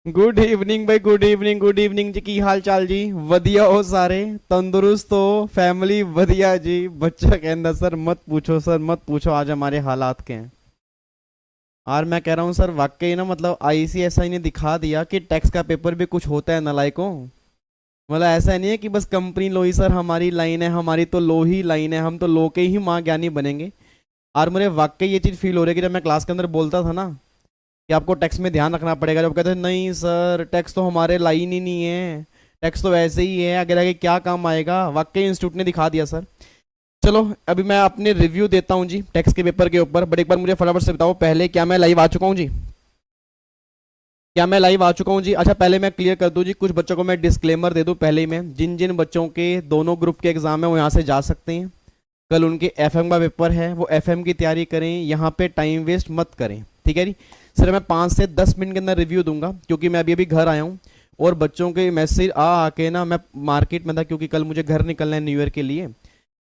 Good evening भाई, good evening, good evening जी। की हाल चाल जी? वधिया हो सारे? तंदुरुस्त हो? फैमिली वधिया जी। बच्चा कहना सर मत पूछो, सर मत पूछो, आज हमारे हालात के हैं। और मैं कह रहा हूँ सर, वाकई ना, मतलब आईसीएसआई ने दिखा दिया कि टैक्स का पेपर भी कुछ होता है नालायकों। मतलब ऐसा नहीं है कि बस कंपनी लो ही सर हमारी लाइन है, हमारी तो लो ही लाइन है, हम तो लो के ही माँ ज्ञानी बनेंगे। और मुझे वाकई ये चीज़ फील हो रही है कि जब मैं क्लास के अंदर बोलता था ना कि आपको टैक्स में ध्यान रखना पड़ेगा, जब कहते हैं नहीं सर टैक्स तो हमारे लाइन ही नहीं है, टैक्स तो वैसे ही है, अगर आगे क्या काम आएगा, वाकई इंस्टीट्यूट ने दिखा दिया सर। चलो अभी मैं अपने रिव्यू देता हूँ जी टैक्स के पेपर के ऊपर, बट एक बार मुझे फटाफट से बताओ पहले, क्या मैं लाइव आ चुका हूँ जी? क्या मैं लाइव आ चुका हूँ जी? अच्छा, पहले मैं क्लियर कर दूँ जी, कुछ बच्चों को मैं डिस्क्लेमर दे दूँ पहले ही, मैं जिन जिन बच्चों के दोनों ग्रुप के एग्जाम है वो यहाँ से जा सकते हैं। कल उनके एफएम का पेपर है, वो एफएम की तैयारी करें, यहाँ पे टाइम वेस्ट मत करें, ठीक है जी। सर मैं 5 से 10 मिनट के अंदर रिव्यू दूंगा, क्योंकि मैं अभी अभी घर आया हूँ और बच्चों के मैसेज आ आके ना, मैं मार्केट में था क्योंकि कल मुझे घर निकलना है न्यू ईयर के लिए।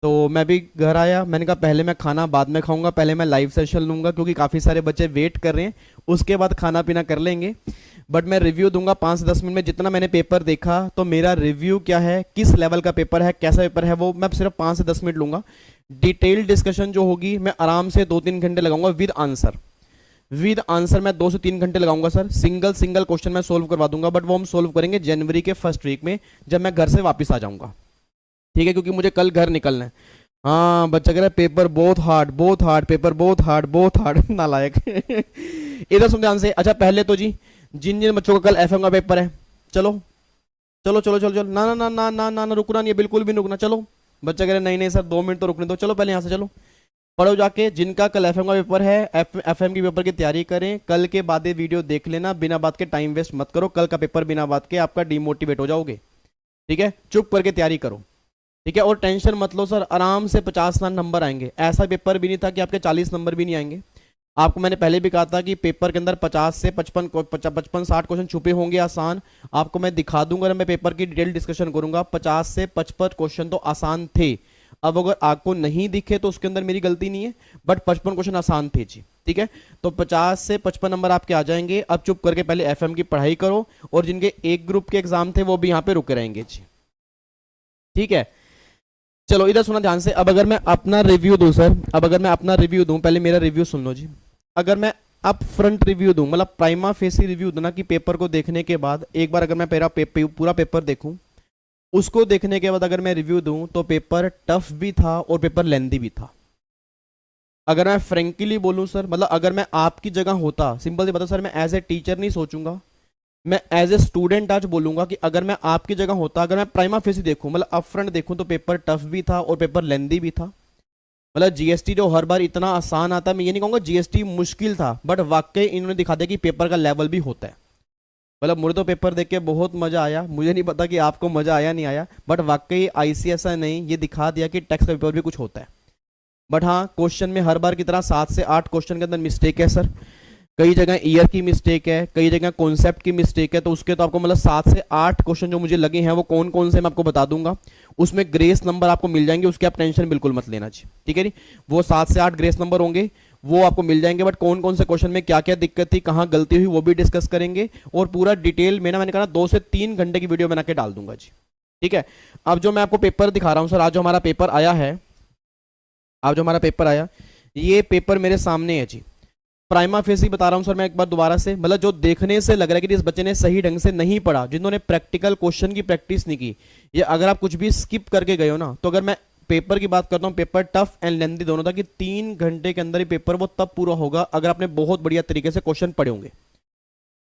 तो मैं भी घर आया, मैंने कहा पहले मैं खाना बाद में खाऊंगा, पहले मैं लाइव सेशन लूंगा क्योंकि काफ़ी सारे बच्चे वेट कर रहे हैं, उसके बाद खाना पीना कर लेंगे। बट मैं रिव्यू दूंगा 5 से 10 मिनट में, जितना मैंने पेपर देखा तो मेरा रिव्यू क्या है, किस लेवल का पेपर है, कैसा पेपर है, वो मैं सिर्फ 5 से 10 मिनट लूंगा। डिटेल डिस्कशन जो होगी मैं आराम से 2-3 घंटे लगाऊंगा विद आंसर। विद आंसर मैं 2 से 3 घंटे लगाऊंगा सर, सिंगल सिंगल क्वेश्चन मैं सोल्व करवा दूंगा, बट वो हम सोल्व करेंगे जनवरी के फर्स्ट वीक में, जब मैं घर से वापस आ जाऊंगा, ठीक है, क्योंकि मुझे कल घर निकलना है। हाँ बच्चा कह रहा है पेपर बहुत हार्ड, बहुत हार्ड, पेपर बहुत हार्ड, बहुत हार्ड नालायक। इधर सुन ध्यान से। अच्छा पहले तो जी, जिन जिन बच्चों का कल एफएम का पेपर है, चलो चलो चलो चलो चलो, ना ना ना ना ना ना ना, रुकना नहीं है, बिल्कुल भी नहीं रुकना, चलो। बच्चा कह रहे नहीं नहीं सर 2 मिनट तो रुकने दो, चलो पहले यहाँ से चलो पढ़ो जाके। जिनका कल एफएम का पेपर है, एफएम की पेपर की तैयारी करें, कल के बाद ये वीडियो देख लेना, बिना बात के टाइम वेस्ट मत करो, कल का पेपर बिना बात के आपका डिमोटिवेट हो जाओगे, ठीक है, चुप करके तैयारी करो, ठीक है। और टेंशन मत लो सर, आराम से 50 नंबर आएंगे, ऐसा पेपर भी नहीं था कि आपके 40 नंबर भी नहीं आएंगे। आपको मैंने पहले भी कहा था कि पेपर के अंदर 50 से 55 60 क्वेश्चन छुपे होंगे आसान। आपको मैं दिखा दूंगा, मैं पेपर की डिटेल डिस्कशन करूंगा, 50 से 55 क्वेश्चन तो आसान थे। अब अगर आपको नहीं दिखे तो उसके अंदर मेरी गलती नहीं है, बट 55 क्वेश्चन आसान थे जी, ठीक है। तो 50 से 55 नंबर आपके आ जाएंगे। अब चुप करके पहले एफएम की पढ़ाई करो, और जिनके एक ग्रुप के एग्जाम थे वो भी यहाँ पे रुके रहेंगे जी, ठीक है। चलो इधर सुना ध्यान से। अब अगर मैं अपना रिव्यू दूं सर, अब अगर मैं अपना रिव्यू दूं, पहले मेरा रिव्यू सुन लो जी। अगर मैं अप फ्रंट रिव्यू दूं, मतलब प्राइमा फेसी रिव्यू दूं ना, कि पेपर को देखने के बाद एक बार अगर मैं पूरा पेपर देखूं, उसको देखने के बाद अगर मैं रिव्यू दूं, तो पेपर टफ भी था और पेपर लेंदी भी था। अगर मैं फ्रेंकली बोलूं सर, मतलब अगर मैं आपकी जगह होता, सिंपल सी बात है सर, मैं एज ए टीचर नहीं सोचूंगा, मैं एज ए स्टूडेंट आज बोलूंगा कि अगर मैं आपकी जगह होता, अगर मैं प्राइमा फेसी देखूं, मतलब अप फ्रंट देखूं, तो पेपर टफ भी था और पेपर लेंदी भी था। मतलब जीएसटी जो हर बार इतना आसान आता है, मैं ये नहीं कहूंगा जीएसटी मुश्किल था, बट वाकई इन्होंने दिखा दिया कि पेपर का लेवल भी होता है। मतलब मुझे तो पेपर देख के बहुत मजा आया, मुझे नहीं पता कि आपको मजा आया नहीं आया, बट वाकई आईसीएसआई ने ये दिखा दिया कि टेक्स्ट का पेपर भी कुछ होता है। बट हाँ, क्वेश्चन में हर बार की तरह 7 से 8 क्वेश्चन के अंदर मिस्टेक है सर। कई जगह ईयर की मिस्टेक है, कई जगह कॉन्सेप्ट की मिस्टेक है, तो उसके तो आपको मतलब 7 से 8 क्वेश्चन जो मुझे लगे हैं वो कौन कौन से मैं आपको बता दूंगा। उसमें ग्रेस नंबर आपको मिल जाएंगे, उसकी आप टेंशन बिल्कुल मत लेना जी, ठीक है जी। वो 7 से 8 ग्रेस नंबर होंगे, वो आपको मिल जाएंगे, बट कौन कौन से क्वेश्चन में क्या क्या दिक्कत थी, कहाँ गलती हुई, वो भी डिस्कस करेंगे। और पूरा डिटेल में ना, मैंने कहा 2 से 3 घंटे की वीडियो बना के डाल दूंगा जी, ठीक है। अब जो मैं आपको पेपर दिखा रहा हूँ सर, आज जो हमारा पेपर आया है, आज जो हमारा पेपर आया, ये पेपर मेरे सामने है जी। प्राइमा फेसी बता रहा हूं सर मैं एक बार दोबारा से, मतलब जो देखने से लग रहा है कि इस बच्चे ने सही ढंग से नहीं पढ़ा, जिन्होंने प्रैक्टिकल क्वेश्चन की प्रैक्टिस नहीं की, या अगर आप कुछ भी स्किप करके गए हो ना, तो अगर मैं पेपर की बात करता हूं, पेपर टफ एंड लेंथी दोनों था, कि 3 घंटे के अंदर ही पेपर वो तब पूरा होगा अगर आपने बहुत बढ़िया तरीके से क्वेश्चन पढ़े होंगे।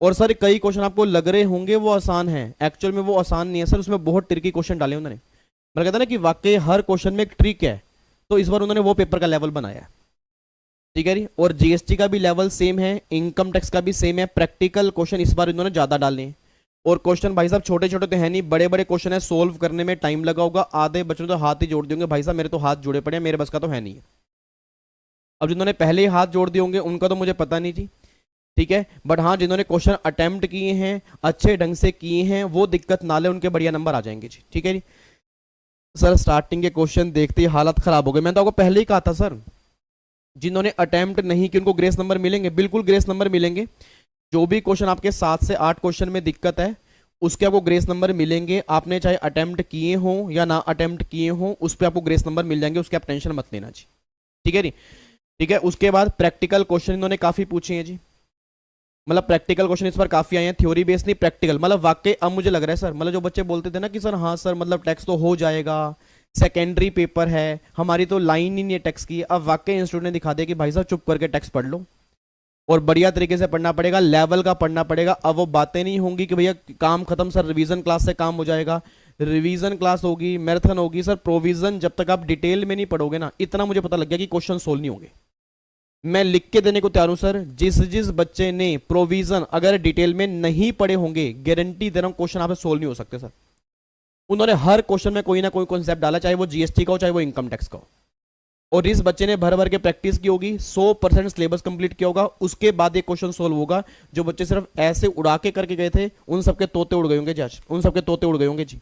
और सर कई क्वेश्चन आपको लग रहे होंगे वो आसान है, एक्चुअल में वो आसान नहीं है सर, उसमें बहुत ट्रिकी क्वेश्चन डाले उन्होंने। मैं कहता ना कि वाकई हर क्वेश्चन में एक ट्रिक है, तो इस बार उन्होंने वो पेपर का लेवल बनाया है, ठीक है जी। और जीएसटी का भी लेवल सेम है, इनकम टैक्स का भी सेम है, प्रैक्टिकल क्वेश्चन इस बार इन्होंने ज्यादा डाले हैं। और क्वेश्चन भाई साहब छोटे छोटे तो है नहीं, बड़े बड़े क्वेश्चन है, सोल्व करने में टाइम लगा होगा, आधे बच्चों ने तो हाथ ही जोड़ दिए होंगे, भाई साहब मेरे तो हाथ जोड़े पड़े हैं, मेरे बस का तो है नहीं है। अब जिन्होंने पहले ही हाथ जोड़ दिए होंगे उनका तो मुझे पता नहीं जी, ठीक है। बट हाँ, जिन्होंने क्वेश्चन अटेम्प्ट किए हैं, अच्छे ढंग से किए हैं, वो दिक्कत ना ले, उनके बढ़िया नंबर आ जाएंगे जी, ठीक है जी। सर स्टार्टिंग के क्वेश्चन देखते ही हालत खराब हो गई, मैंने तो आपको पहले ही कहा था सर, जिन्होंने अटेम्प्ट नहीं कि उनको ग्रेस नंबर मिलेंगे, बिल्कुल ग्रेस नंबर मिलेंगे। जो भी क्वेश्चन आपके 7 से 8 क्वेश्चन में दिक्कत है उसके आपको ग्रेस नंबर मिलेंगे, आपने चाहे अटेम्प्ट किए हो या ना अटेम्प्ट किए हो उस पर आपको ग्रेस नंबर मिल जाएंगे, उसके आप टेंशन मत लेना जी। ठीक है जी, ठीक है। उसके बाद प्रैक्टिकल क्वेश्चन इन्होंने काफी पूछे हैं जी, मतलब प्रैक्टिकल क्वेश्चन इस पर काफी आए हैं, थ्योरी बेस्ड नहीं प्रैक्टिकल। मतलब वाकई अब मुझे लग रहा है सर, मतलब जो बच्चे बोलते थे ना कि सर हाँ सर मतलब टैक्स तो हो जाएगा, सेकेंडरी पेपर है, हमारी तो लाइन ही नहीं है टैक्स की, अब वाकई इंस्टीट्यूट ने दिखा दिया कि भाई साहब चुप करके टैक्स पढ़ लो और बढ़िया तरीके से पढ़ना पड़ेगा, लेवल का पढ़ना पड़ेगा। अब वो बातें नहीं होंगी कि भैया काम खत्म सर, रिवीजन क्लास से काम हो जाएगा। रिवीजन क्लास होगी, मैराथन होगी सर, प्रोविजन जब तक आप डिटेल में नहीं पढ़ोगे ना, इतना मुझे पता लग गया कि क्वेश्चन सोल्व नहीं होंगे। मैं लिख के देने को तैयार हूं सर, जिस जिस बच्चे ने प्रोविजन अगर डिटेल में नहीं पढ़े होंगे, गारंटी दे रहा हूं क्वेश्चन आपसे सोल्व नहीं हो सकते सर। उन्होंने हर क्वेश्चन में कोई ना कोई कॉन्सेप्ट डाला, चाहे वो जीएसटी का हो चाहे वो इनकम टैक्स का हो। और इस बच्चे ने भर भर के प्रैक्टिस की होगी, 100% सिलेबस कंप्लीट किया होगा, उसके बाद एक क्वेश्चन सोल्व होगा। जो बच्चे सिर्फ ऐसे उड़ा के करके गए थे उन सबके तोते उड़ गए होंगे जी, आज उन सबके तोते उड़ गए होंगे जी।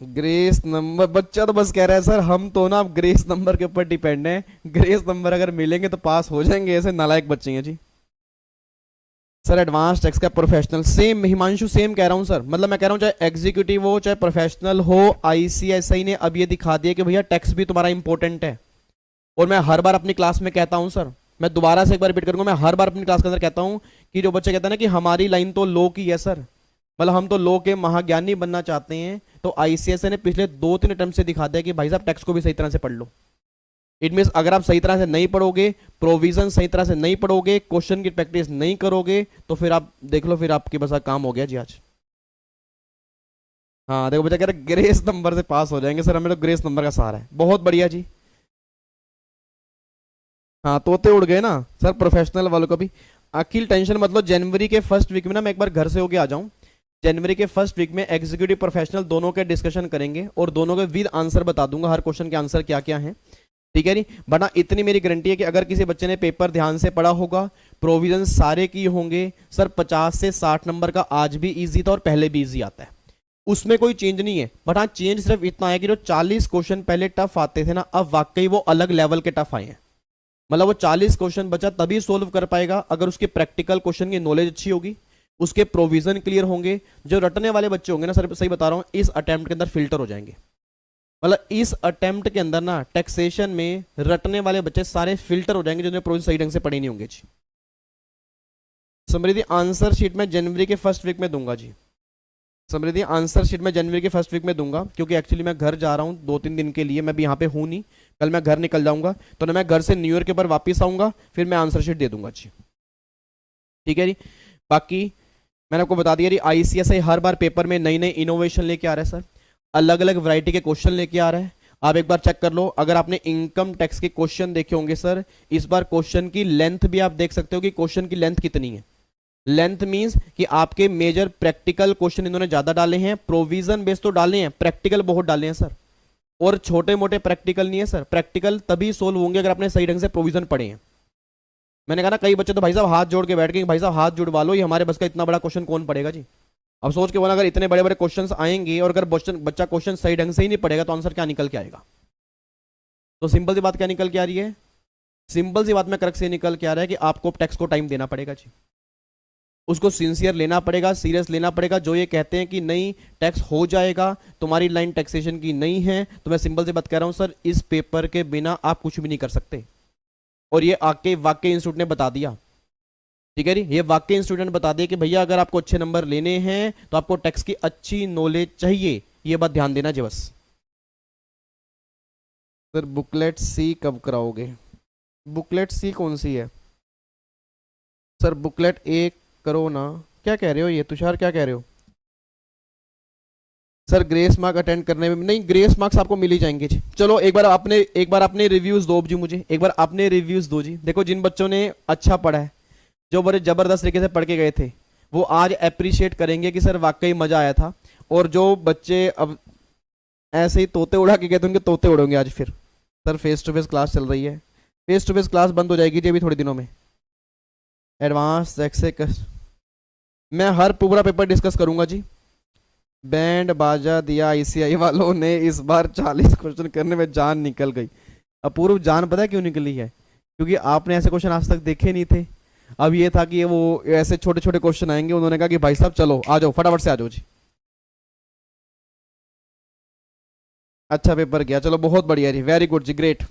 ग्रेस नंबर, बच्चा तो बस कह रहा है सर हम तो ना अब ग्रेस नंबर के ऊपर डिपेंड है, ग्रेस नंबर अगर मिलेंगे तो पास हो जाएंगे, ऐसे नालायक बच्चे हैं जी। सर एडवांस टैक्स का प्रोफेशनल, सेम हिमांशु सेम कह रहा हूं सर, मतलब मैं कह रहा हूं चाहे एग्जीक्यूटिव हो चाहे प्रोफेशनल हो, आईसीएसआई ने अब ये दिखा दिया कि भैया टैक्स भी तुम्हारा इंपॉर्टेंट है। और मैं हर बार अपनी क्लास में कहता हूं सर, मैं दोबारा से एक बार रिपीट करूंगा, मैं हर बार अपनी क्लास के अंदर कहता हूं कि जो बच्चे कहते हैं ना कि हमारी लाइन तो लो की है सर, मतलब हम तो लो के महाज्ञानी बनना चाहते हैं, तो आईसीएसआई ने पिछले 2-3 अटेम्प्ट से दिखा दिया कि भाई साहब टैक्स को भी सही तरह से पढ़ लो। इट मीन अगर आप सही तरह से नहीं पढ़ोगे, प्रोविजन सही तरह से नहीं पढ़ोगे, क्वेश्चन की प्रैक्टिस नहीं करोगे, तो फिर आप देख लो, फिर आपके बस काम हो गया जी आज। हाँ देखो बच्चा कह रहा है ग्रेस नंबर से पास हो जाएंगे सर, हमें तो ग्रेस नंबर का सहारा है, बहुत बढ़िया जी। हाँ तोते उड़ गए ना सर, प्रोफेशनल वालों को भी। अखिल टेंशन मतलब जनवरी के फर्स्ट वीक में ना मैं एक बार घर से होके आ जाऊं, जनवरी के फर्स्ट वीक में एग्जीक्यूटिव प्रोफेशनल दोनों के डिस्कशन करेंगे और दोनों के विद आंसर बता दूंगा, हर क्वेश्चन के आंसर क्या क्या है। ठीक है नहीं बना, इतनी मेरी गारंटी है कि अगर किसी बच्चे ने पेपर ध्यान से पढ़ा होगा, प्रोविजन सारे किए होंगे सर, 50 से 60 नंबर का आज भी इजी था और पहले भी इजी आता है, उसमें कोई चेंज नहीं है। बट हाँ चेंज सिर्फ इतना है कि जो 40 क्वेश्चन पहले टफ आते थे ना, अब वाकई वो अलग लेवल के टफ आए हैं। मतलब वो 40 क्वेश्चन बच्चा तभी सोल्व कर पाएगा अगर उसके प्रैक्टिकल क्वेश्चन की नॉलेज अच्छी होगी, उसके प्रोविजन क्लियर होंगे। जो रटने वाले बच्चे होंगे ना सर, सही बता रहा हूं, इस अटेम्प्ट के अंदर फिल्टर हो जाएंगे। मतलब इस अटेम्प्ट के अंदर ना टैक्सेशन में रटने वाले बच्चे सारे फिल्टर हो जाएंगे, जिन्होंने प्रोविजन सही ढंग से पढ़े नहीं होंगे जी। समृद्धि आंसर शीट में जनवरी के फर्स्ट वीक में दूंगा जी, समृद्धि आंसर शीट में जनवरी के फर्स्ट वीक में दूंगा, क्योंकि एक्चुअली मैं घर जा रहा हूँ 2-3 दिन के लिए, मैं भी यहाँ पे हूँ नहीं, कल मैं घर निकल जाऊंगा, तो ना मैं घर से न्यू ईयर के ऊपर वापिस आऊंगा, फिर मैं आंसर शीट दे दूंगा जी। ठीक है जी, बाकी मैंने आपको बता दिया जी, आईसीएसआई हर बार पेपर में नई नई इनोवेशन लेके आ रहा है सर, अलग अलग वैरायटी के क्वेश्चन लेके आ रहा है। आप एक बार चेक कर लो, अगर आपने इनकम टैक्स के क्वेश्चन देखे होंगे सर, इस बार क्वेश्चन की लेंथ भी आप देख सकते हो कि क्वेश्चन की लेंथ कितनी है। लेंथ मींस कि आपके मेजर प्रैक्टिकल क्वेश्चन इन्होंने ज्यादा डाले हैं, प्रोविजन बेस तो डाले हैं, प्रैक्टिकल बहुत डाले हैं सर, और छोटे मोटे प्रैक्टिकल नहीं है सर, प्रैक्टिकल तभी सोल्व होंगे अगर आपने सही ढंग से प्रोविजन पढ़े हैं। मैंने कहा ना कई बच्चे तो भाई साहब हाथ जोड़ के बैठ गए, भाई साहब हाथ जुड़वा लो, ये हमारे बस का इतना बड़ा क्वेश्चन कौन पढ़ेगा जी। अब सोच के बोला अगर इतने बड़े बड़े क्वेश्चंस आएंगे और अगर बच्चा क्वेश्चन सही ढंग से ही नहीं पढ़ेगा तो आंसर क्या निकल के आएगा। तो सिंपल सी बात क्या निकल के आ रही है, सिंपल सी बात में करक से निकल के आ रहा है कि आपको टैक्स को टाइम देना पड़ेगा जी, उसको सिंसियर लेना पड़ेगा, सीरियस लेना पड़ेगा। जो ये कहते हैं कि नहीं टैक्स हो जाएगा, तुम्हारी लाइन टैक्सेशन की नहीं है, तो मैं सिंपल सी बात कह रहा हूं सर, इस पेपर के बिना आप कुछ भी नहीं कर सकते। और ये आके वाकई इंस्टीट्यूट ने बता दिया, ठीक है जी, ये वाकई इंस्टीट्यूट ने बता दिया कि भैया अगर आपको अच्छे नंबर लेने हैं तो आपको टैक्स की अच्छी नॉलेज चाहिए, ये बात ध्यान देना जी बस। सर बुकलेट सी कब कराओगे, बुकलेट सी कौन सी है सर, बुकलेट ए करो ना, क्या कह रहे हो ये तुषार, क्या कह रहे हो सर। ग्रेस मार्क अटेंड करने में नहीं, ग्रेस मार्क्स आपको मिल ही जाएंगे जी। चलो एक बार आपने रिव्यूज दो जी मुझे, एक बार आपने रिव्यूज दो जी। देखो जिन बच्चों ने अच्छा पढ़ा है, जो बड़े जबरदस्त तरीके से पढ़ के गए थे, वो आज अप्रिशिएट करेंगे कि सर वाकई मजा आया था। और जो बच्चे अब ऐसे ही तोते उड़ा के गए थे, उनके तोते उड़ेंगे आज फिर। Sir face to face class चल रही है, फेस टू फेस क्लास बंद हो जाएगी जी अभी थोड़े दिनों में। एडवांस टैक्स मैं हर पूरा पेपर डिस्कस करूंगा जी। बैंड बाजा दिया आईसीआई वालों ने, इस बार 40 क्वेश्चन करने में जान निकल गई। अपूर्व जान पता है क्यों निकली है, क्योंकि आपने ऐसे क्वेश्चन आज तक देखे नहीं थे। अब ये था कि वो ऐसे छोटे छोटे क्वेश्चन आएंगे, उन्होंने कहा कि भाई साहब चलो आ जाओ, फटाफट से आ जाओ जी। अच्छा पेपर किया, चलो बहुत बढ़िया जी, वेरी गुड जी, ग्रेट।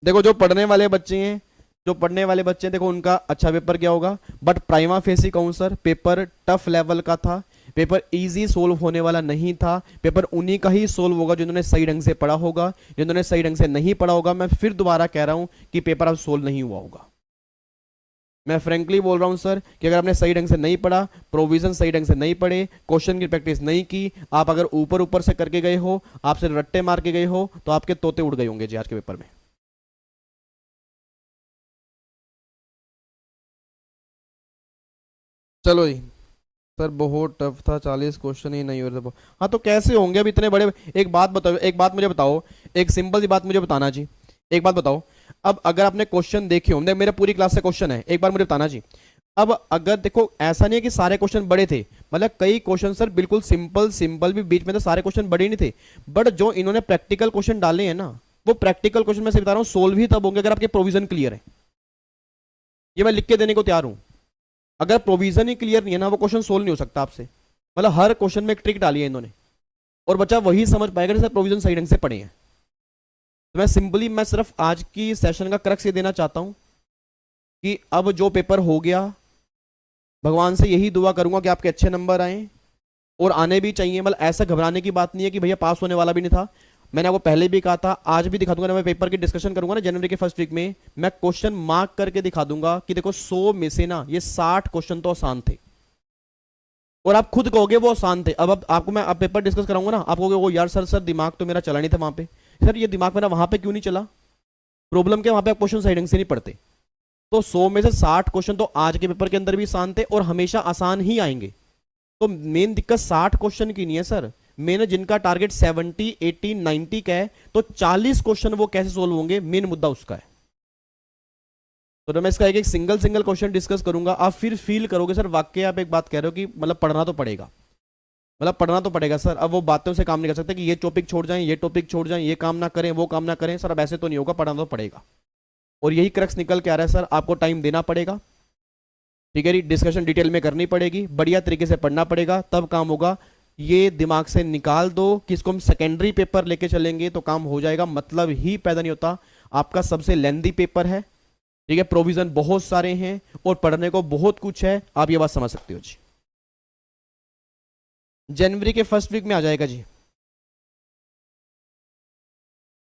देखो जो पढ़ने वाले बच्चे हैं, जो पढ़ने वाले बच्चे हैं, देखो उनका अच्छा पेपर क्या होगा। बट प्राइमा फेसी कहूं सर, पेपर टफ लेवल का था, पेपर इजी सोल्व होने वाला नहीं था। पेपर उन्हीं का ही सोल्व होगा जिन्होंने सही ढंग से पढ़ा होगा। जिन्होंने सही ढंग से नहीं पढ़ा होगा, मैं फिर दोबारा कह रहा हूं कि पेपर अब सोल्व नहीं हुआ होगा। मैं फ्रेंकली बोल रहा हूं सर कि अगर आपने सही ढंग से नहीं पढ़ा, प्रोविजन सही ढंग से नहीं पढ़े, क्वेश्चन की प्रैक्टिस नहीं की, आप अगर ऊपर ऊपर से करके गए हो, आपसे रट्टे मार के गए हो, तो आपके तोते उड़ गए होंगे जी आज के पेपर में। चलो जी। सर बहुत टफ था, 40 क्वेश्चन ही नहीं हो रहे थे। हाँ तो कैसे होंगे अब इतने बड़े। एक बात बताओ, एक बात मुझे बताओ, एक सिंपल सी बात मुझे बताना जी। एक बात बताओ, अब अगर आपने क्वेश्चन देखे होंगे, मेरे पूरी क्लास से क्वेश्चन है, एक बार मुझे बताना जी। अब अगर देखो, ऐसा नहीं है कि सारे क्वेश्चन बड़े थे, मतलब कई क्वेश्चन सर बिल्कुल सिंपल सिंपल भी बीच में, तो सारे क्वेश्चन बड़े नहीं थे। बट जो इन्होंने प्रैक्टिकल क्वेश्चन डाले हैं ना, वो प्रैक्टिकल क्वेश्चन मैं से बता रहा हूँ सोल्व ही तब होंगे अगर आपके प्रोविजन क्लियर है। ये मैं लिख के देने को तैयार हूं। अगर प्रोविजन ही क्लियर नहीं है ना, वो क्वेश्चन सोल्व नहीं हो सकता आपसे। मतलब हर क्वेश्चन में एक ट्रिक डाली है इन्होंने, और बच्चा वही समझ पाएगा जैसे प्रोविजन सही ढंग से पढ़े हैं। तो मैं सिंपली, मैं सिर्फ आज की सेशन का क्रक्स ये देना चाहता हूं कि अब जो पेपर हो गया, भगवान से यही दुआ करूंगा कि आपके अच्छे नंबर आए, और आने भी चाहिए। मतलब ऐसा घबराने की बात नहीं है कि भैया पास होने वाला भी नहीं था। मैंने आपको पहले भी कहा था, आज भी दिखा दूंगा ना, मैं पेपर की डिस्कशन करूंगा ना जनवरी के फर्स्ट वीक में, मैं क्वेश्चन मार्क करके दिखा दूंगा कि देखो 100 में से ना ये 60 क्वेश्चन तो आसान थे, और आप खुद कहोगे वो आसान थे। अब आपको मैं अब पेपर डिस्कस कराऊंगा ना, आप कहोगे वो यार सर दिमाग तो मेरा चला नहीं था वहां पे। सर ये दिमाग मेरा वहां पे क्यों नहीं चला? प्रॉब्लम क्या, वहां पे आप क्वेश्चन सही ढंग से नहीं पढ़ते। तो 100 में से 60 क्वेश्चन तो आज के पेपर के अंदर भी आसान थे, और हमेशा आसान ही आएंगे। तो मेन दिक्कत 60 क्वेश्चन की नहीं है सर, मेन जिनका टारगेट 70, 80, 90 का है, तो 40 क्वेश्चन वो कैसे सोल्व होंगे, मेन मुद्दा उसका है। तो मैं इसका एक एक सिंगल सिंगल क्वेश्चन डिस्कस करूंगा, आप फिर फील करोगे सर वाकई आप एक बात कह रहे हो कि मतलब पढ़ना तो पड़ेगा। मतलब पढ़ना तो पड़ेगा सर। अब वो बातों से काम नहीं कर सकते कि ये टॉपिक छोड़ जाएं, ये टॉपिक छोड़ जाएं, ये काम ना करें, वो काम ना करें। सर अब ऐसे तो नहीं होगा, पढ़ना तो पड़ेगा। और यही क्रक्स निकल के आ रहा है सर, आपको टाइम देना पड़ेगा, ठीक है जी। डिस्कशन डिटेल में करनी पड़ेगी, बढ़िया तरीके से पढ़ना पड़ेगा, तब काम होगा। ये दिमाग से निकाल दो कि इसको हम सेकेंडरी पेपर लेके चलेंगे तो काम हो जाएगा, मतलब ही पैदा नहीं होता। आपका सबसे लेंदी पेपर है, ठीक है, प्रोविजन बहुत सारे हैं और पढ़ने को बहुत कुछ है, आप ये बात समझ सकते हो जी। जनवरी के फर्स्ट वीक में आ जाएगा जी,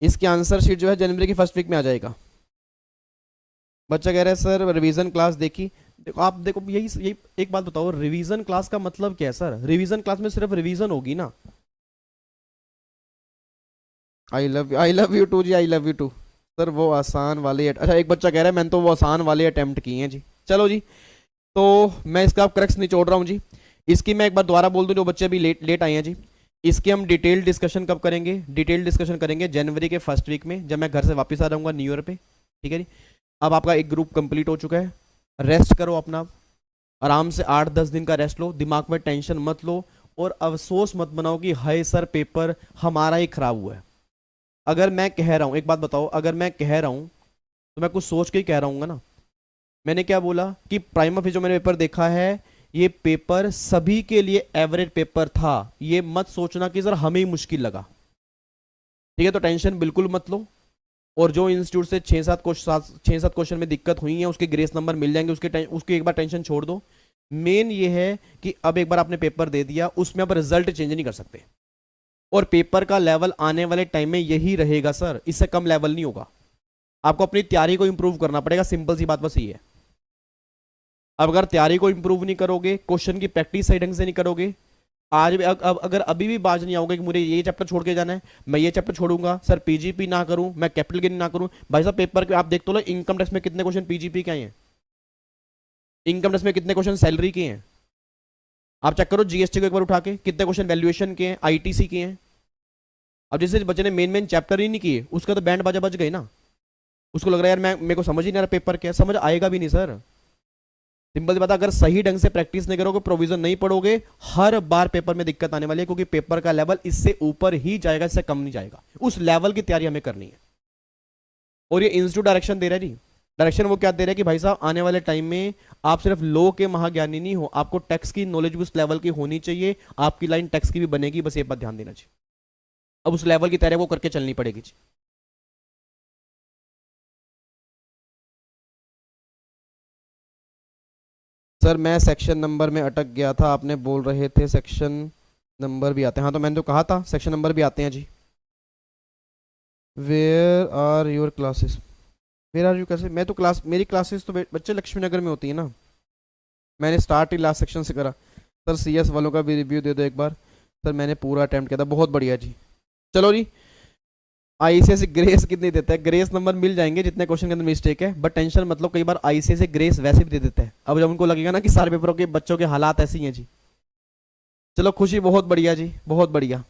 इसकी आंसर शीट जो है जनवरी के फर्स्ट वीक में आ जाएगा। बच्चा कह रहा है सर रिवीजन क्लास देखी। देखो आप देखो, यही यही एक बात बताओ, रिवीजन क्लास का मतलब क्या है सर? रिवीजन क्लास में सिर्फ रिवीजन होगी ना। आई लव यू टू जी, I love you too. Sir वो आसान वाले अच्छा, एक बच्चा कह रहा है मैंने तो वो आसान वाले अटेम्प्ट किए हैं जी। चलो जी, तो मैं इसका क्रक्स निचोड़ रहा हूँ जी। इसकी मैं एक बार दोबारा बोल दूं, जो बच्चे अभी लेट लेट आए हैं जी, इसकी हम डिटेल डिस्कशन कब करेंगे? डिटेल डिस्कशन करेंगे जनवरी के फर्स्ट वीक में, जब मैं घर से वापस आ जाऊंगा न्यू ईयर पे, ठीक है जी। अब आपका एक ग्रुप कंप्लीट हो चुका है, रेस्ट करो अपना, आराम से 8-10 दिन का रेस्ट लो, दिमाग में टेंशन मत लो, और अफसोस मत बनाओ कि हाय सर पेपर हमारा ही खराब हुआ है। अगर मैं कह रहा हूं, एक बात बताओ, अगर मैं कह रहा हूं तो मैं कुछ सोच के ही कह रहा हूँ ना। मैंने क्या बोला कि प्राइमा फेस जो मैंने पेपर देखा है, ये पेपर सभी के लिए एवरेज पेपर था। ये मत सोचना कि सर हमें ही मुश्किल लगा, ठीक है। तो टेंशन बिल्कुल मत लो, और जो इंस्टीट्यूट से 6-7 क्वेश्चन में दिक्कत हुई है उसके ग्रेस नंबर मिल जाएंगे, उसके एक बार टेंशन छोड़ दो। मेन ये है कि अब एक बार आपने पेपर दे दिया, उसमें आप रिजल्ट चेंज नहीं कर सकते, और पेपर का लेवल आने वाले टाइम में यही रहेगा सर, इससे कम लेवल नहीं होगा। आपको अपनी तैयारी को इंप्रूव करना पड़ेगा, सिंपल सी बात बस ये है। अब अगर तैयारी को इंप्रूव नहीं करोगे, क्वेश्चन की प्रैक्टिस सही ढंग से नहीं करोगे, आज भी अब अगर अभी भी बाज नहीं आओगे कि मुझे ये चैप्टर छोड़ के जाना है, मैं ये चैप्टर छोड़ूंगा सर, पीजीपी ना करूं, मैं कैपिटल गेन ना करूं। भाई साहब पेपर पे आप देख तो लो, इनकम टैक्स में कितने क्वेश्चन पीजीपी के हैं, इनकम टैक्स में कितने क्वेश्चन सैलरी के हैं, आप चेक करो जीएसटी को एक बार उठा के, कितने क्वेश्चन वैल्यूएशन के हैं, आईटीसी के हैं। अब जैसे बच्चे ने मेन मेन चैप्टर ही नहीं किए, उसका तो बैंड बाजा बज गए ना। उसको लग रहा है यार मैं, मेरे को समझ ही नहीं आ रहा पेपर क्या, समझ आएगा भी नहीं सर। सिंपल सी बात है, अगर सही ढंग से प्रैक्टिस नहीं करोगे, प्रोविजन नहीं पढ़ोगे, हर बार पेपर में दिक्कत आने वाली है, क्योंकि पेपर का लेवल इससे ऊपर ही जाएगा, इससे कम नहीं जाएगा। उस लेवल की तैयारी हमें करनी है। और ये इंस्टीट्यूट डायरेक्शन दे रहा है जी। डायरेक्शन वो क्या दे रहा है कि भाई साहब आने वाले टाइम में आप सिर्फ लॉ के महाज्ञानी नहीं हो, आपको टैक्स की नॉलेज भी उस लेवल की होनी चाहिए, आपकी लाइन टैक्स की भी बनेगी, बस ये बात ध्यान देना चाहिए। अब उस लेवल की तैयारी वो करके चलनी पड़ेगी जी। सर मैं सेक्शन नंबर में अटक गया था, आपने बोल रहे थे सेक्शन नंबर भी आते हैं। हाँ तो मैंने तो कहा था सेक्शन नंबर भी आते हैं जी। Where are your classes, where are you कैसे, मैं तो क्लास, मेरी क्लासेस तो बच्चे लक्ष्मी नगर में होती है ना, मैंने स्टार्ट ही लास्ट सेक्शन से करा। सर सीएस वालों का भी रिव्यू दे दो एक बार। सर मैंने पूरा अटेम्प्ट किया था, बहुत बढ़िया जी। चलो जी, आईसीएसई ग्रेस कितनी देता है, ग्रेस नंबर मिल जाएंगे जितने क्वेश्चन के अंदर मिस्टेक है, बट टेंशन मतलब कई बार आईसीएसई ग्रेस वैसे भी दे देता है। अब जब उनको लगेगा ना कि सारे पेपरों के बच्चों के हालात ऐसे ही हैं जी। चलो खुशी, बहुत बढ़िया जी, बहुत बढ़िया।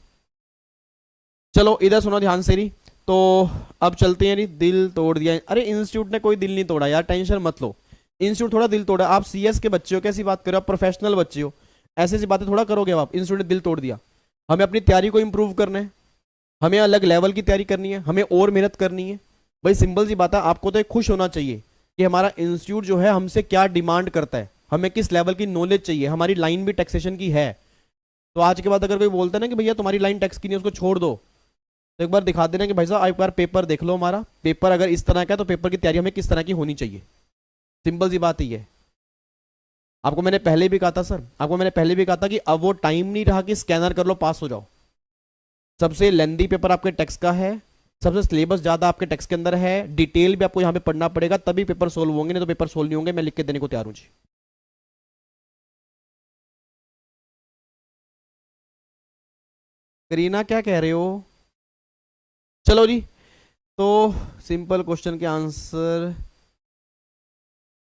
चलो इधर सुनो ध्यान से रही। तो अब चलते हैं, नहीं दिल तोड़ दिया, अरे इंस्टीट्यूट ने कोई दिल नहीं तोड़ा यार, टेंशन मत लो। इंस्टीट्यूट थोड़ा दिल तोड़ा, आप सीएस के बच्चे हो, कैसी बात करो, आप प्रोफेशनल बच्चे हो, ऐसी ऐसी बातें थोड़ा करोगे आप। इंस्टीट्यूट ने दिल तोड़ दिया, हमें अपनी तैयारी को इंप्रूव करना है, हमें अलग लेवल की तैयारी करनी है, हमें और मेहनत करनी है। भाई सिंपल सी बात है, आपको तो एक खुश होना चाहिए कि हमारा इंस्टीट्यूट जो है हमसे क्या डिमांड करता है, हमें किस लेवल की नॉलेज चाहिए, हमारी लाइन भी टैक्सेशन की है। तो आज के बाद अगर कोई बोलता है ना कि भैया तुम्हारी लाइन टैक्स की नहीं, उसको छोड़ दो, तो एक बार दिखा देना कि भाई साहब एक बार पेपर देख लो, हमारा पेपर अगर इस तरह का है तो पेपर की तैयारी हमें किस तरह की होनी चाहिए। सिंपल सी बात ही है। आपको मैंने पहले भी कहा था सर, आपको मैंने पहले भी कहा था कि अब वो टाइम नहीं रहा कि स्कैनर कर लो पास हो जाओ। सबसे लेंदी पेपर आपके टैक्स का है, सबसे सिलेबस ज्यादा आपके टैक्स के अंदर है, डिटेल भी आपको यहाँ पे पढ़ना पड़ेगा, तभी पेपर सोल्व होंगे, नहीं तो पेपर सोल्व नहीं होंगे। मैं लिख के देने को तैयार हूँ जी। करीना क्या कह रहे हो? चलो जी, तो सिंपल क्वेश्चन के आंसर,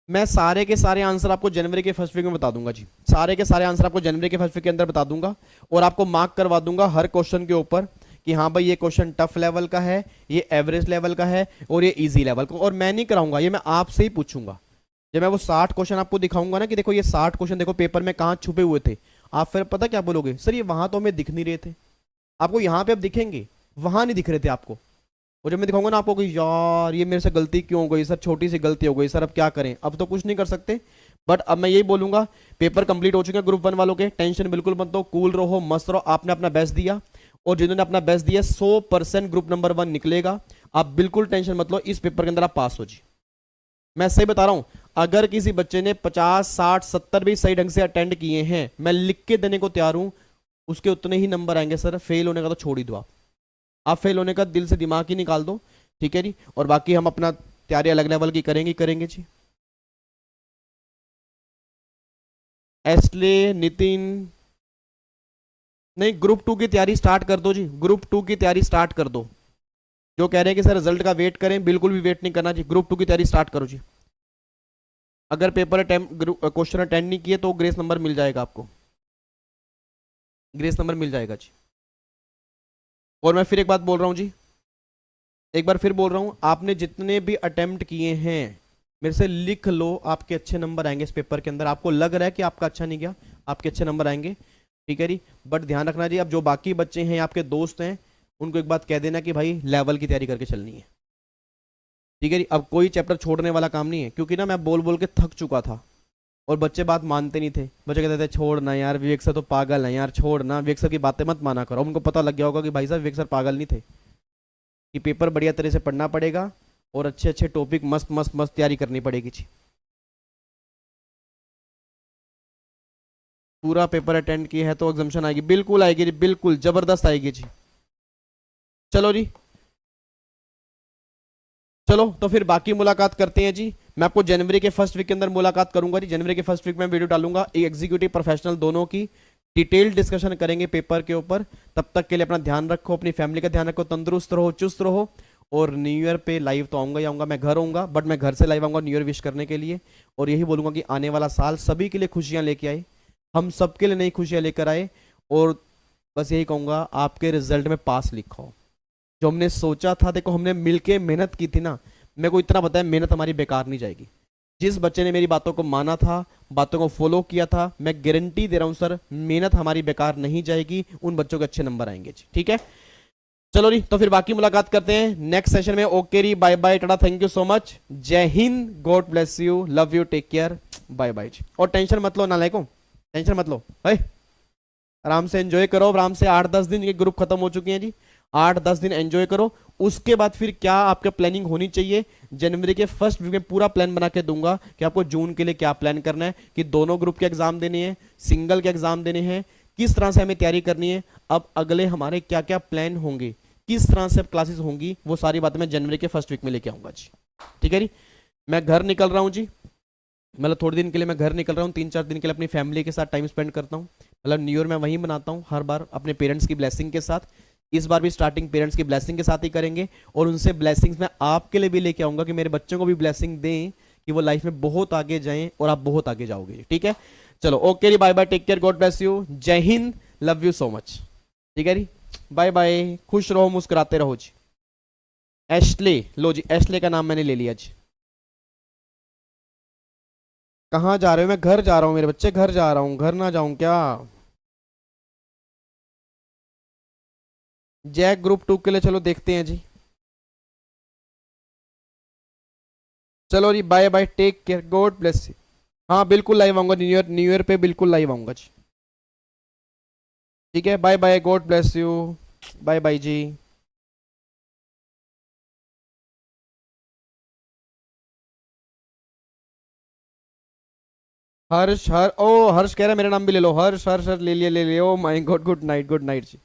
मैं सारे के सारे आंसर आपको जनवरी के फर्स्ट वीक में बता दूंगा जी। सारे के सारे आंसर आपको जनवरी के फर्स्ट वीक के अंदर बता दूंगा, और आपको मार्क करवा दूंगा हर क्वेश्चन के ऊपर कि हाँ भाई ये क्वेश्चन टफ लेवल का है, ये एवरेज लेवल का है, और ये इजी लेवल का। और मैं नहीं कराऊंगा ये, मैं आपसे ही पूछूंगा। जब मैं वो 60 क्वेश्चन आपको दिखाऊंगा ना कि देखो ये 60 क्वेश्चन देखो पेपर में कहाँ छुपे हुए थे, आप फिर पता क्या बोलोगे, सर ये वहां तो हमें दिख नहीं रहे थे। आपको यहाँ पे अब दिखेंगे, वहां नहीं दिख रहे थे आपको। और जब मैं दिखाऊंगा ना आपको कि यार ये मेरे से गलती क्यों हो गई सर, छोटी सी गलती हो गई सर, अब क्या करें, अब तो कुछ नहीं कर सकते। बट अब मैं यही बोलूंगा, पेपर कंप्लीट हो चुके हैं ग्रुप 1 वालों के, टेंशन बिल्कुल मत लो, कूल रहो, मस्त रहो, आपने अपना बेस्ट दिया, और जिन्होंने अपना बेस्ट दिया 100% ग्रुप नंबर 1 निकलेगा। आप बिल्कुल टेंशन मत लो, इस पेपर के अंदर आप पास हो जी। मैं सही बता रहा हूं, अगर किसी बच्चे ने 50 60 70 भी सही ढंग से अटेंड किए हैं, मैं लिख के देने को तैयार हूं, उसके उतने ही नंबर आएंगे सर। फेल होने का तो छोड़ ही दो आप फेल होने का दिल से दिमाग ही निकाल दो, ठीक है जी। और बाकी हम अपना तैयारी अलग लेवल की करेंगे करेंगे जी। एसले नितिन, नहीं ग्रुप 2 की तैयारी स्टार्ट कर दो जी, ग्रुप 2 की तैयारी स्टार्ट कर दो। जो कह रहे हैं कि सर रिजल्ट का वेट करें, बिल्कुल भी वेट नहीं करना जी, ग्रुप 2 की तैयारी स्टार्ट करो जी। अगर पेपर अटेम्प्ट क्वेश्चन अटेंड नहीं किए तो ग्रेस नंबर मिल जाएगा आपको, ग्रेस नंबर मिल जाएगा जी। और मैं फिर एक बात बोल रहा हूँ जी, एक बार फिर बोल रहा हूँ, आपने जितने भी अटेम्प्ट किए हैं मेरे से लिख लो, आपके अच्छे नंबर आएंगे इस पेपर के अंदर। आपको लग रहा है कि आपका अच्छा नहीं गया, आपके अच्छे नंबर आएंगे, ठीक है जी। बट ध्यान रखना जी, अब जो बाकी बच्चे हैं आपके दोस्त हैं, उनको एक बात कह देना कि भाई लेवल की तैयारी करके चलनी है, ठीक है जी। अब कोई चैप्टर छोड़ने वाला काम नहीं है, क्योंकि ना मैं बोल बोल के थक चुका था, और बच्चे बात मानते नहीं थे। बच्चे कहते थे छोड़ना यार, विवेक सर तो पागल है यार, छोड़ना, विवेक सर की बातें मत माना करो। उनको पता लग गया होगा कि भाई साहब विवेक सर पागल नहीं थे, कि पेपर बढ़िया तरह से पढ़ना पड़ेगा, और अच्छे अच्छे टॉपिक मस्त मस्त मस्त तैयारी करनी पड़ेगी जी। पूरा पेपर अटेंड किया है तो एग्जामिशन आएगी, बिल्कुल आएगी जी, बिल्कुल जबरदस्त आएगी जी। चलो जी, चलो तो फिर बाकी मुलाकात करते हैं जी। मैं आपको जनवरी के फर्स्ट वीक के अंदर मुलाकात करूंगा जी। जनवरी के फर्स्ट वीक में वीडियो डालूंगा, एक एग्जीक्यूटिव प्रोफेशनल दोनों की डिटेल डिस्कशन करेंगे पेपर के ऊपर। तब तक के लिए अपना ध्यान रखो, अपनी फैमिली का ध्यान रखो, तंदुरुस्त रहो, चुस्त रहो। और न्यू ईयर पे लाइव तो आऊंगा ही आऊंगा, मैं घर आऊंगा, बट मैं घर से लाइव आऊंगा न्यू ईयर विश करने के लिए। और यही बोलूंगा कि आने वाला साल सभी के लिए खुशियां लेके आए, हम सबके लिए नई खुशियां लेकर आए। और बस यही कहूंगा, आपके रिजल्ट में पास लिखो। जो हमने सोचा था, देखो हमने मिलके मेहनत की थी ना, मेरे को इतना पता है मेहनत हमारी बेकार नहीं जाएगी। जिस बच्चे ने मेरी बातों को माना था, बातों को फॉलो किया था, मैं गारंटी दे रहा हूं सर, मेहनत हमारी बेकार नहीं जाएगी, उन बच्चों के अच्छे नंबर आएंगे जी, ठीक है। चलो जी, तो फिर बाकी मुलाकात करते हैं नेक्स्ट सेशन में। ओके री, bye bye, tata, thank you so much, जय हिंद, God bless you, love you, take care, bye bye जी। और टेंशन मत लो नालायकों, टेंशन मत लो भाई, आराम से एंजॉय करो, आराम से 8-10 दिन के ग्रुप खत्म हो चुके हैं जी, 8-10 दिन एंजॉय करो। उसके बाद फिर क्या आपका प्लानिंग होनी चाहिए, जनवरी के फर्स्ट वीक में पूरा प्लान बना के दूंगा कि आपको जून के लिए क्या प्लान करना है, कि दोनों ग्रुप के एग्जाम देने हैं, सिंगल के एग्जाम देने हैं, किस तरह से हमें तैयारी करनी है, अब अगले हमारे क्या क्या प्लान होंगे, किस तरह से क्लासेस होंगी, वो सारी बातें मैं जनवरी के फर्स्ट वीक में लेके आऊंगा जी। ठीक है जी, मैं घर निकल रहा हूँ जी, मतलब थोड़े दिन के लिए मैं घर निकल रहा हूँ, 3-4 दिन के लिए अपनी फैमिली के साथ टाइम स्पेंड करता हूँ। मतलब न्यू ईयर मैं वहीं बनाता हूँ हर बार अपने पेरेंट्स की ब्लेसिंग के साथ। इस बार भी स्टार्टिंग पेरेंट्स की ब्लेसिंग के साथ ही करेंगे, और उनसे ब्लेसिंग्स मैं आपके लिए भी लेके आऊंगा कि मेरे बच्चों को भी ब्लेसिंग दें कि वो लाइफ में बहुत आगे जाएं, और आप बहुत आगे जाओगे। ठीक है, चलो ओके जी, bye bye, take care, God bless you, जय हिंद, लव यू सो मच। ठीक है जी, बाय बाय, खुश रहो, मुस्कुराते रहो जी। एशले, लो जी, एशले का नाम मैंने ले लिया जी। कहाँ जा रहे हो? मैं घर जा रहा हूँ मेरे बच्चे, घर जा रहा हूँ, घर ना जाऊं क्या? जैक ग्रुप 2 के लिए चलो देखते हैं जी। चलो जी, bye bye, take care, God bless you. हाँ बिल्कुल लाइव आऊंगा, न्यू ईयर पे बिल्कुल लाइव आऊंगा जी। ठीक है, bye bye, God bless you, bye bye जी। हर्ष, ओ हर्ष कह रहा है मेरा नाम भी ले लो, हर्ष हर्ष हर्ष, ले लिया ले लिया, oh my god, good night, good night ji.